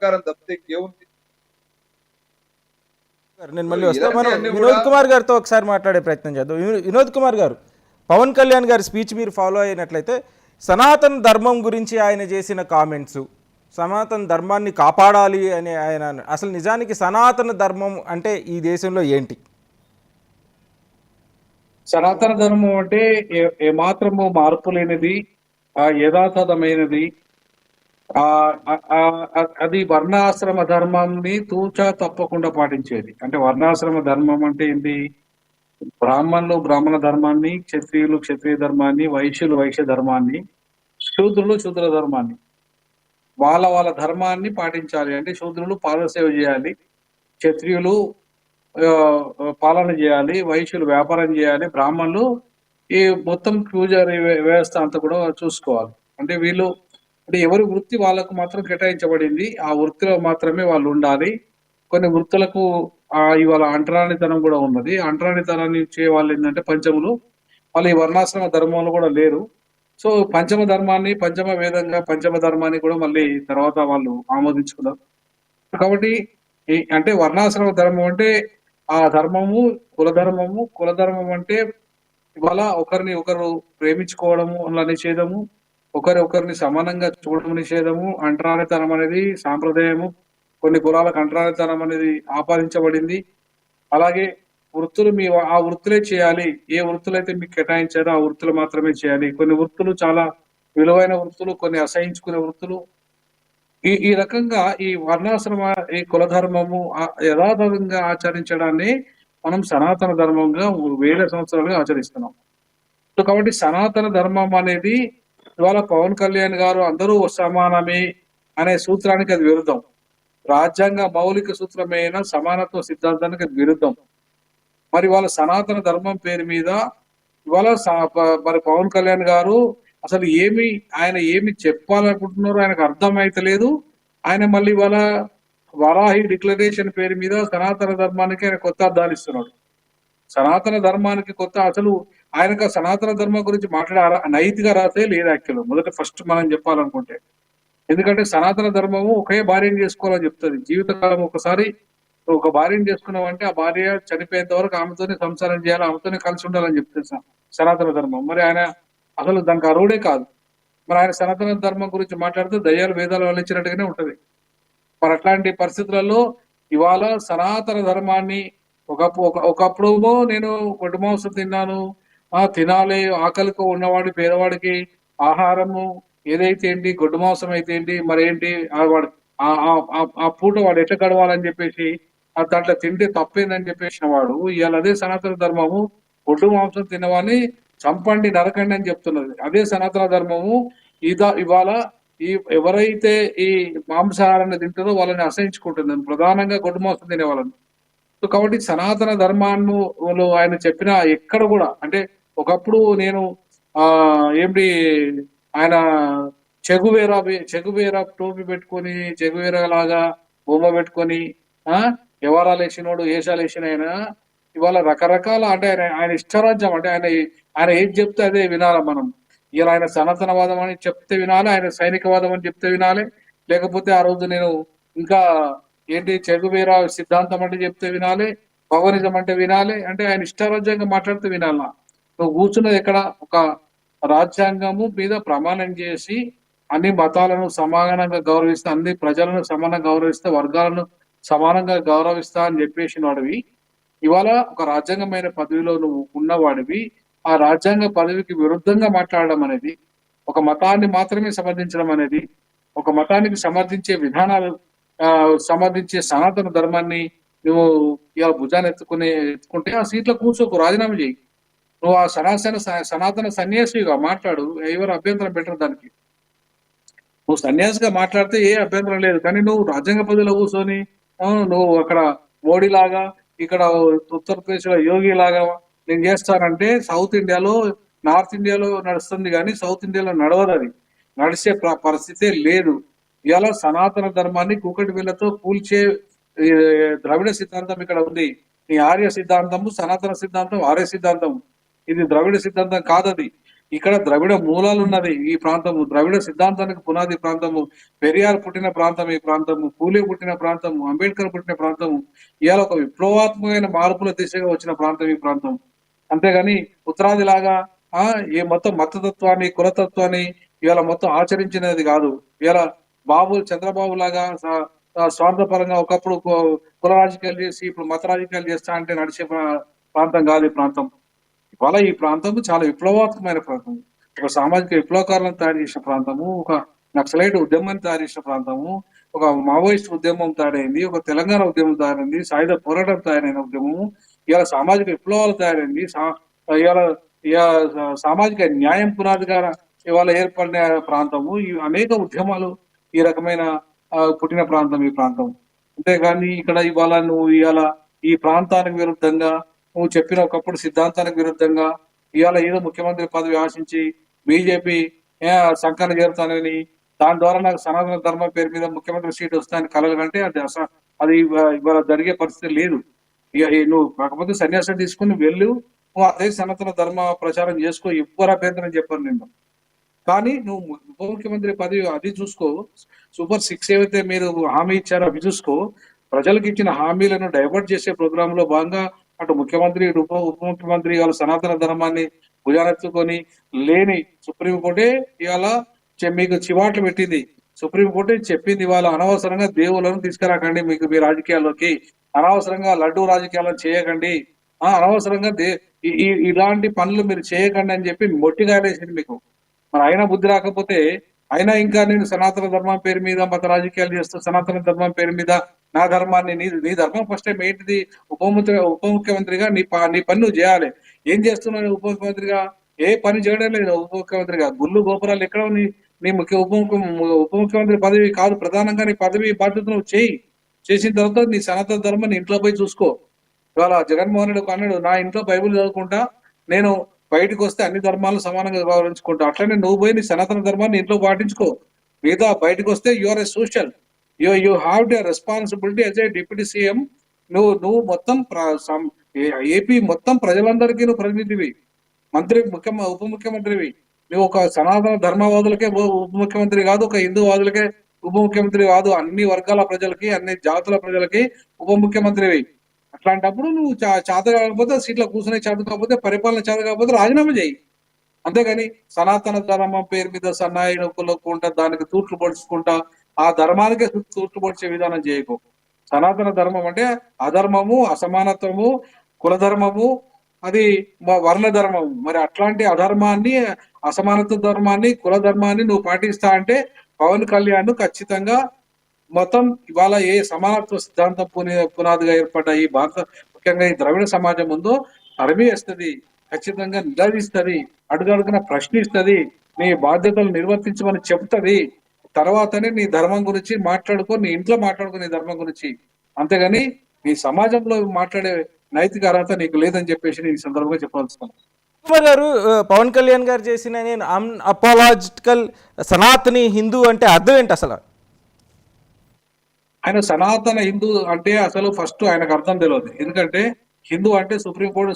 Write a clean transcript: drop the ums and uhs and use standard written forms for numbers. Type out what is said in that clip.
ప్రకారం తప్పితే ఇంకేముంది? నేను సో మళ్ళీ వస్తా. మనం ఇలాంటివన్నీ కూడా వినోద్ కుమార్ గారితో ఒకసారి మాట్లాడే ప్రయత్నం చేద్దాం. వినోద్ కుమార్ గారు, పవన్ కళ్యాణ్ గారి స్పీచ్ మీరు ఫాలో అయినట్లయితే సనాతన ధర్మం గురించి ఆయన చేసిన కామెంట్స్, సనాతన ధర్మాన్ని కాపాడాలి అని ఆయన అసలు నిజానికి సనాతన ధర్మం అంటే ఈ దేశంలో ఏంటి? సనాతన ధర్మం అంటే ఏమాత్రము మార్పు లేనిది, యథాతథమైనది. ఆ అది వర్ణాశ్రమ ధర్మాన్ని తూచా తప్పకుండా పాటించేది. అంటే వర్ణాశ్రమ ధర్మం అంటే ఏంటి? బ్రాహ్మణులు బ్రాహ్మణ ధర్మాన్ని, క్షత్రియులు క్షత్రియ ధర్మాన్ని, వైశ్యులు వైశ్య ధర్మాన్ని, శూద్రులు శూద్ర ధర్మాన్ని, వాళ్ళ వాళ్ళ ధర్మాన్ని పాటించాలి. అంటే శూద్రులు పాదసేవ చేయాలి, క్షత్రియులు పాలన చేయాలి, వైశ్యులు వ్యాపారం చేయాలి, బ్రాహ్మణులు ఈ మొత్తం పూజారి వ్యవస్థ అంతా కూడా చూసుకోవాలి. అంటే వీళ్ళు అంటే ఎవరి వృత్తి వాళ్ళకు మాత్రం కేటాయించబడింది, ఆ వృత్తిలో మాత్రమే వాళ్ళు ఉండాలి. కొన్ని వృత్తులకు ఇవాళ అంటరానితనం కూడా ఉన్నది. అంటరానితనాన్ని ఇచ్చే వాళ్ళు ఏంటంటే పంచములు, వాళ్ళు ఈ వర్ణాశ్రమ ధర్మంలో కూడా లేరు. సో పంచమ ధర్మాన్ని పంచమ వేదంగా పంచమ ధర్మాన్ని కూడా మళ్ళీ తర్వాత వాళ్ళు ఆమోదించుకున్నారు. కాబట్టి అంటే వర్ణాశ్రమ ధర్మం అంటే ఆ ధర్మము కులధర్మము. కులధర్మం అంటే ఇవాళ ఒకరిని ఒకరు ప్రేమించుకోవడము అలా నిషేధము, ఒకరిని సమానంగా చూడడం నిషేధము. అంటరానితనం అనేది సాంప్రదాయము. కొన్ని కులాలకు అంటరానితనం అనేది ఆపాదించబడింది. అలాగే వృత్తులు ఆ వృత్తులే చేయాలి. ఏ వృత్తులైతే మీకు కేటాయించారో ఆ వృత్తులు మాత్రమే చేయాలి. కొన్ని వృత్తులు చాలా విలువైన వృత్తులు, కొన్ని అసహించుకునే వృత్తులు. ఈ రకంగా ఈ వర్ణాశ్రమ ఈ కులధర్మము యథాతథంగా ఆచరించడాన్ని మనం సనాతన ధర్మంగా వేల సంవత్సరాలుగా ఆచరిస్తున్నాం. సో కాబట్టి సనాతన ధర్మం అనేది ఇవాళ పవన్ కళ్యాణ్ గారు అందరూ సమానమే అనే సూత్రానికి అది విరుద్ధం. రాజ్యాంగ మౌలిక సూత్రమైన సమానత్వ సిద్ధాంతానికి అది విరుద్ధం. మరి వాళ్ళ సనాతన ధర్మం పేరు మీద ఇవాళ మరి పవన్ కళ్యాణ్ గారు అసలు ఆయన ఏమి చెప్పాలనుకుంటున్నారో ఆయనకు అర్థమైతలేదు. ఆయన మళ్ళీ ఇవాళ వరాహి డిక్లరేషన్ పేరు మీద సనాతన ధర్మానికి ఆయన కొత్త అర్థాలు ఇస్తున్నాడు. సనాతన ధర్మానికి కొత్త అసలు ఆయనకు సనాతన ధర్మం గురించి మాట్లాడే నైతిక రాతే లేదు యాక్చువల్. మొదట ఫస్ట్ మనం చెప్పాలనుకుంటే, ఎందుకంటే సనాతన ధర్మము ఒకే భార్యను చేసుకోవాలని చెప్తుంది. జీవితకాలం ఒకసారి ఒక భార్యను చేసుకున్నాం అంటే ఆ భార్య చనిపోయేంత వరకు ఆమెతోనే సంసారం చేయాలి, ఆమెతోనే కలిసి ఉండాలని చెప్తుంది సనాతన ధర్మం. మరి ఆయన అసలు దానికి అర్హుడే కాదు. మరి ఆయన సనాతన ధర్మం గురించి మాట్లాడితే దయ్యాలు వేదాలు వల్లించినట్టుగానే ఉంటది. మరి అట్లాంటి పరిస్థితులలో ఇవాళ సనాతన ధర్మాన్ని ఒకప్పుడు నేను గొడ్డు మాంసం తిన్నాను, తినాలి, ఆకలితో ఉన్నవాడి పేదవాడికి ఆహారము ఏదైతే ఏంటి, గొడ్డు మాంసం అయితే ఏంటి, మరేంటి వాడు ఆ పూట వాడు ఎట్లా గడవాలని చెప్పేసి దాంట్లో తింటే తప్పేందని చెప్పేసిన వాడు ఇవాళ అదే సనాతన ధర్మము గొడ్డు మాంసం తినవాని చంపండి నరకండి అని చెప్తున్నది. అదే సనాతన ధర్మము ఇవాళ ఎవరైతే ఈ మాంసాహారాన్ని తింటారో వాళ్ళని అసహించుకుంటుంది, ప్రధానంగా గొడ్డు మాంసం తినే వాళ్ళని. సో కాబట్టి సనాతన ధర్మాన్ని ఆయన చెప్పిన ఎక్కడ కూడా అంటే ఒకప్పుడు నేను ఏంటి ఆయన చెగువేరా టోపీ పెట్టుకొని చెగువేరా లాగా బొమ్మ పెట్టుకొని వ్యవహారాలు వేసినోడు వేషాలు వేసిన ఆయన ఇవాళ రకరకాల అంటే ఆయన ఇష్టరాజ్యం. అంటే ఆయన ఏది చెప్తే అదే వినాలి మనం. ఇలా ఆయన సనాతనవాదం అని చెప్తే వినాలి, ఆయన సైనికవాదం అని చెప్తే వినాలి, లేకపోతే ఆ రోజు నేను ఇంకా ఏంటి చెగువేరా సిద్ధాంతం అంటే చెప్తే వినాలి, పవనిజం అంటే వినాలి. అంటే ఆయన ఇష్టరాజ్యంగా మాట్లాడితే వినాలా? నువ్వు కూర్చున్నది ఎక్కడ? ఒక రాజ్యాంగము మీద ప్రమాణం చేసి అన్ని మతాలను సమానంగా గౌరవిస్తా, అన్ని ప్రజలను సమానంగా గౌరవిస్తా, వర్గాలను సమానంగా గౌరవిస్తా అని చెప్పేసిన వాడివి ఇవాళ ఒక రాజ్యాంగమైన పదవిలో నువ్వు ఉన్నవాడివి ఆ రాజ్యాంగ పదవికి విరుద్ధంగా మాట్లాడడం అనేది, ఒక మతాన్ని మాత్రమే సమర్థించడం అనేది, ఒక మతానికి సమర్థించే విధానాలు సమర్థించే సనాతన ధర్మాన్ని నువ్వు ఇవాళ భుజాన్ని ఎత్తుకుంటే ఆ సీట్లో కూర్చోకు, రాజీనామా చేయి. నువ్వు ఆ సనాతన సన్యాసిగా మాట్లాడు, ఎవరు అభ్యంతరం పెట్టరు దానికి. నువ్వు సన్యాసిగా మాట్లాడితే ఏ అభ్యంతరం లేదు. కానీ నువ్వు రాజ్యాంగ పదవిలో కూర్చొని నువ్వు అక్కడ మోడీ లాగా, ఇక్కడ ఉత్తరప్రదేశ్ లో యోగి లాగా నేను చేస్తానంటే సౌత్ ఇండియాలో నార్త్ ఇండియాలో నడుస్తుంది కానీ సౌత్ ఇండియాలో నడవదు. అది నడిచే పరిస్థితే లేదు. ఇవాళ సనాతన ధర్మాన్ని కూకటి వీళ్ళతో కూల్చే ద్రవిడ సిద్ధాంతం ఇక్కడ ఉంది. ఈ ఆర్య సిద్ధాంతము సనాతన సిద్ధాంతం ఆర్య సిద్ధాంతం, ఇది ద్రవిడ సిద్ధాంతం కాదది. ఇక్కడ ద్రవిడ మూలాలు ఉన్నది ఈ ప్రాంతము, ద్రవిడ సిద్ధాంతానికి పునాది ప్రాంతము, పెరియార్ పుట్టిన ప్రాంతం ఈ ప్రాంతము, పూలే పుట్టిన ప్రాంతము, అంబేద్కర్ పుట్టిన ప్రాంతము. ఇవాళ ఒక విప్లవాత్మకమైన మార్పుల దిశగా వచ్చిన ప్రాంతం ఈ ప్రాంతం. అంతేగాని ఉత్తరాది లాగా ఈ మొత్తం మతతత్వాన్ని కులతత్వాన్ని ఇవాళ మొత్తం ఆచరించినది కాదు. ఇవాళ చంద్రబాబు లాగా స్వార్థపరంగా ఒకప్పుడు కుల రాజకీయాలు చేసి ఇప్పుడు మత రాజకీయాలు చేస్తా అంటే నడిచే ప్రాంతం కాదు ఈ ప్రాంతం. ఇవాళ ఈ ప్రాంతం చాలా విప్లవాత్మకమైన ప్రాంతం, ఒక సామాజిక విప్లవకారులను తయారు చేసిన ప్రాంతము, ఒక నక్సలైట్ ఉద్యమాన్ని తయారు చేసిన ప్రాంతము, ఒక మావోయిస్ట్ ఉద్యమం తయారైంది, ఒక తెలంగాణ ఉద్యమం తయారైంది, సాయుధ పోరాటం తయారైన ఉద్యమము, ఇవాళ సామాజిక విప్లవాలు తయారైంది, ఇవాళ సామాజిక న్యాయం పునాదిగా ఇవాళ ఏర్పడిన ప్రాంతము. ఈ అనేక ఉద్యమాలు ఈ రకమైన పుట్టిన ప్రాంతం ఈ ప్రాంతం. అంతేగాని ఇక్కడ ఇవాళ నువ్వు ఇవాళ ఈ ప్రాంతానికి విరుద్ధంగా నువ్వు చెప్పిన ఒకప్పుడు సిద్ధాంతానికి విరుద్ధంగా ఇవాళ ఏదో ముఖ్యమంత్రి పదవి ఆశించి బీజేపీ సంకలనం చేరుతానని, దాని ద్వారా నాకు సనాతన ధర్మం పేరు మీద ముఖ్యమంత్రి సీట్ వస్తాయని కలలు కంటే అది ఇవాళ జరిగే పరిస్థితి లేదు. ఇక నువ్వు కాకపోతే సన్యాసం తీసుకుని వెళ్ళు, నువ్వు అదే సనాతన ధర్మ ప్రచారం చేసుకో, ఎవ్వరు అభ్యంతరం చెప్పాను నేను. కానీ నువ్వు ఉప ముఖ్యమంత్రి పదవి అది చూసుకో, సూపర్ 6 ఏవైతే మీరు హామీ ఇచ్చారో అవి చూసుకో. ప్రజలకు ఇచ్చిన హామీలను డైవర్ట్ చేసే ప్రోగ్రామ్ లో భాగంగా అటు ముఖ్యమంత్రి ఇటు ఉప ముఖ్యమంత్రి ఇవాళ సనాతన ధర్మాన్ని భుజానెత్తుకొని లేని సుప్రీంకోర్టే ఇవాళ మీకు చివాట్లు పెట్టింది. సుప్రీంకోర్టే చెప్పింది ఇవాళ అనవసరంగా దేవులను తీసుకురాకండి మీకు మీ రాజకీయాల్లోకి, అనవసరంగా లడ్డూ రాజకీయాలను చేయకండి, అనవసరంగా ఇలాంటి పనులు మీరు చేయకండి అని చెప్పి మొట్టిగా వేసింది మీకు. మరి అయినా బుద్ధి రాకపోతే అయినా ఇంకా నేను సనాతన ధర్మం పేరు మీద మత రాజకీయాలు చేస్తూ సనాతన ధర్మం పేరు మీద నా ధర్మాన్ని నీ ధర్మం ఫస్ట్ టైం ఏంటిది? ఉప ముఖ్యమంత్రిగా నీ పని నువ్వు చేయాలి. ఏం చేస్తున్నావు ఉప ముఖ్యమంత్రిగా? ఏ పని చేయడం లేదు ఉప ముఖ్యమంత్రిగా. గుళ్ళు గోపురాలు ఎక్కడ నీ నీ ఉప ముఖ్యమంత్రి పదవి కాదు ప్రధానంగా నీ పదవి బాధ్యత నువ్వు చేసిన తర్వాత నీ సనాతన ధర్మాన్ని ఇంట్లో పోయి చూసుకో. ఇవాళ జగన్మోహన్ రెడ్డి అన్నాడు, నా ఇంట్లో బైబిల్ చదువుకుంటా, నేను బయటకు వస్తే అన్ని ధర్మాలను సమానంగా గౌరవించుకుంటా. అట్లనే నువ్వు పోయి నీ సనాతన ధర్మాన్ని ఇంట్లో పాటించుకో. మిగతా బయటకు వస్తే you are a social, you have the responsibility as a deputy CM. నువ్వు మొత్తం ఏపీ మొత్తం ప్రజలందరికీ నువ్వు ప్రతినిధివి, ఉప ముఖ్యమంత్రివి. నువ్వు ఒక సనాతన ధర్మవాదులకే ఉప ముఖ్యమంత్రి కాదు, ఒక హిందూవాదులకే ఉప ముఖ్యమంత్రి కాదు, అన్ని వర్గాల ప్రజలకి అన్ని జాతుల ప్రజలకి ఉప ముఖ్యమంత్రివి. అట్లాంటప్పుడు నువ్వు చేత కాకపోతే సీట్లో కూర్చునే చేత కాకపోతే పరిపాలన చేత కాకపోతే రాజీనామా చేయి. అంతేగాని సనాతన ధర్మం పేరు మీద సన్నాయి నొక్కుకుంటా దానికి తూట్లు పొడుచుకుంటా ఆ ధర్మానికే తూట్లు పొడిచే విధానం చేయకు. సనాతన ధర్మం అంటే అధర్మము, అసమానత్వము, కులధర్మము, అది వర్ణ ధర్మము. మరి అట్లాంటి అధర్మాన్ని, అసమానత్వ ధర్మాన్ని, కుల ధర్మాన్ని నువ్వు పాటిస్తా అంటే పవన్ కళ్యాణ్ ఖచ్చితంగా మొత్తం ఇవాళ ఏ సమానత్వ సిద్ధాంతం పునాదిగా ఏర్పడ్డ ఈ భారత ముఖ్యంగా ఈ ద్రవిడ సమాజం ఉందో తరిమి వేస్తుంది, ఖచ్చితంగా నిలదీస్తుంది, అడుగడుగున ప్రశ్నిస్తుంది, నీ బాధ్యతలు నిర్వర్తించమని చెప్తుంది. తర్వాతనే నీ ధర్మం గురించి నీ ఇంట్లో మాట్లాడుకో నీ ధర్మం గురించి. అంతేగాని నీ సమాజంలో మాట్లాడే నైతిక అర్హత నీకు లేదని చెప్పేసి నేను ఈ సందర్భంగా చెప్పాల్సిన కుమార్ గారు, పవన్ కళ్యాణ్ గారు చేసిన నేను అపాలజిటికల్ సనాతని హిందూ అంటే అర్థం ఏంటి అసలు? ఆయన సనాతన హిందూ అంటే అసలు ఫస్ట్ ఆయనకు అర్థం తెలియదు. ఎందుకంటే హిందూ అంటే సుప్రీంకోర్టు